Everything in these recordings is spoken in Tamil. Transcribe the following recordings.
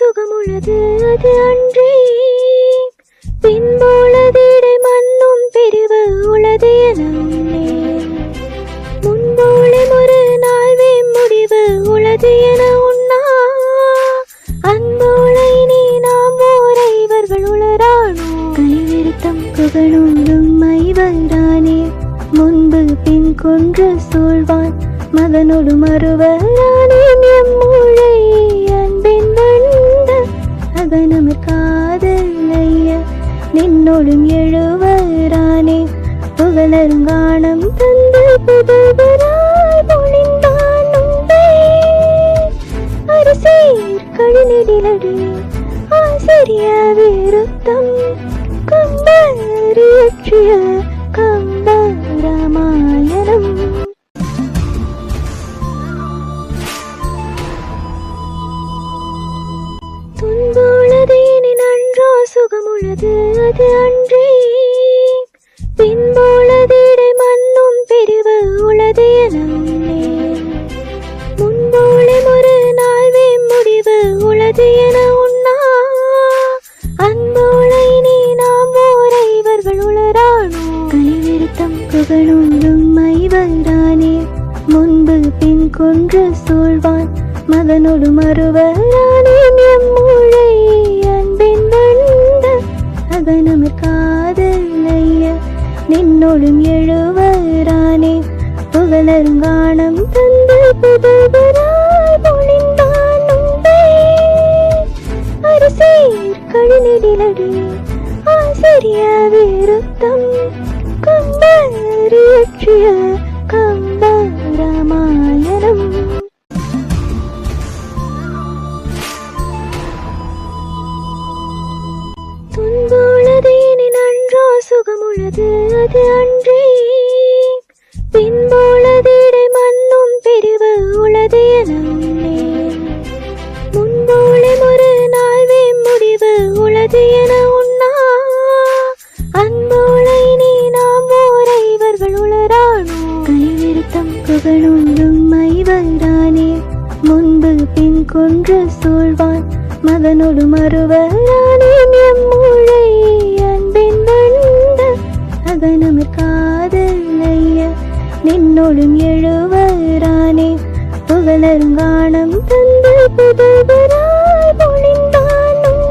சுகமுள்ளது அது அன்றே. பின்போலதிடை மண்ணும் பிரிவு உளது என முன்போலே ஒரு நாள்வே முடிவு உளது என உண்ணா. அன்போலை நீ நாம் ஓரை இவர்கள் உளரானோ. கைவிருத்தம் புகழூரும் மைவரானே. முன்பு பின் கொன்று சூழ்வான் மகனோடு மறுவரானே. எம்மூழை அன்பின் வந்த அகனமர் காதலைய நின்னோடும் எழுவரானே. புகழருங்கானம் தந்து புதுவராய் பொழிந்தானும் அரசீர் கழுநெடிலடி ஆசிரிய விருத்தம் கம்பறியற்றிய கம்பராமாயணம். துன்போலதேனி நன்றோ சுகமுள்ளது அது அன்றே. பின்போலதிடை மண்ணும் பிரிவு உளது என முன்போலே ஒரு நாள்வே முடிவு உளது என உண்ணா. அன்போலை நீ நாம் ஓரை இவர்கள் உளரானோ. கைவிருத்தம் புகழூரும் மைவரானே. முன்பு பின் கொன்று சூழ்வான் மகனோடு மறுவரானே. எம்மூழை அன்பின் வந்த அகனமர் காதலைய நின்னோடும் எழுவரானே. புகழருங்கானம் தந்து புதுவராய் பொழிந்தானும் அரசீர் கழுநெடிலடி ஆசிரிய விருத்தம் கம்பறியற்றிய கம்பராமாயணம். துன்போலதேனி நன்றோ சுகமுள்ளது அது அன்றே. பின்போலதிடை மண்ணும் பிரிவு உளது என முன்போலே ஒரு நாள்வே முடிவு உளது என உண்ணா. அன்போலை நீ நாம் ஓரை இவர்கள் உளரானோ. கைவிருத்தம் புகழூரும் மைவரானே. முன்பு பின் கொன்று சூழ்வான் மகனோடு மறுவரானே. எம்மூழை அன்பின் வந்த அகனமர் காதலைய நின்னோடும் எழுவரானே. புகழருங்கானம் தந்து புதுவராய் பொழிந்தானும்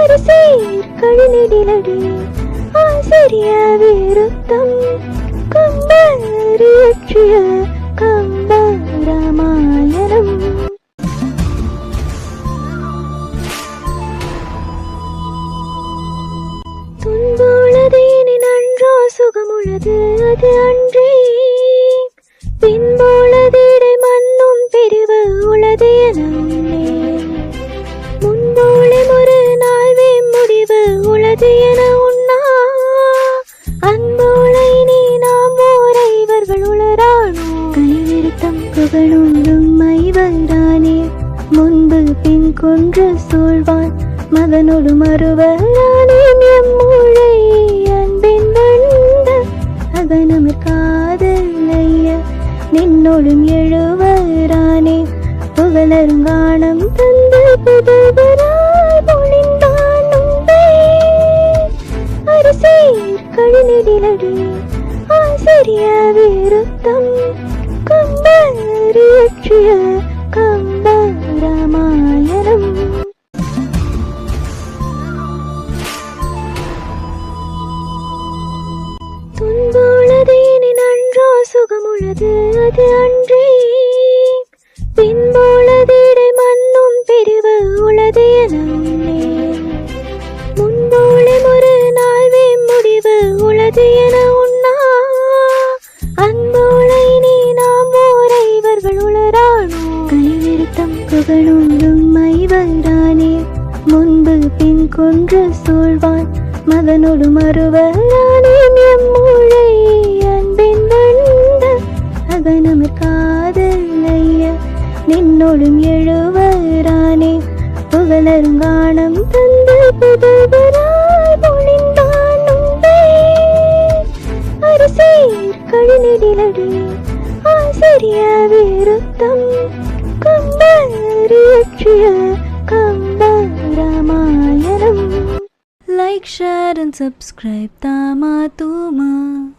அரசீர் கழுநெடிலடி ஆசிரிய விருத்தம் கம்பறியற்றிய கம்பராமாயணம். துன்போலதேனி நன்றோ சுகமுள்ளது அது அன்றே. பின்போலதிடை மண்ணும் பிரிவு உளது என முன்போலே ஒரு நாள்வே முடிவு உளது என உண்ணா. அன்போலை நீ நாம் ஓரை இவர்கள் உளரானோ. கைவிருத்தம் புகழூரும் மைவரானே. முன்பு பின் கொன்று சூழ்வான் மகனோடு மறுவரானே. எம்மூழை அன்பின் வந்த அகனமர் காதலைய நின்னோடும் எழுவரானே. புகழருங்கானம் தந்து புதுவராய் பொழிந்தானும் அரசீர் கழுநெடிலடி ஆசிரிய விருத்தம் கம்பறியற்றிய கம்பராமாயணம். துன்போலதேனி நன்றோ சுகமுள்ளது அது அன்றே. பின்போலதிடை மண்ணும் பிரிவு உளது என முன்போலே ஒரு நாள்வே முடிவு உளது என உண்ணா. அன்போலை நீ நாம் ஓரை இவர்கள் உளரானோ. கைவிருத்தம் புகழூரும் மைவரானே. முன்பு பின் கொன்று சூழ்வான் மகனோடு மறுவரானே. எம்மூழை அன்பின் வந்த அகனமர் காதலைய நின்னோடும் எழுவரானே. புகழருங்கானம் தந்து புதுவராய் பொழிந்தானும் அரசீர் கழுநெடிலடி ஆசிரிய விருத்தம் கம்பறியற்றிய Like, share and subscribe Tama Tuma.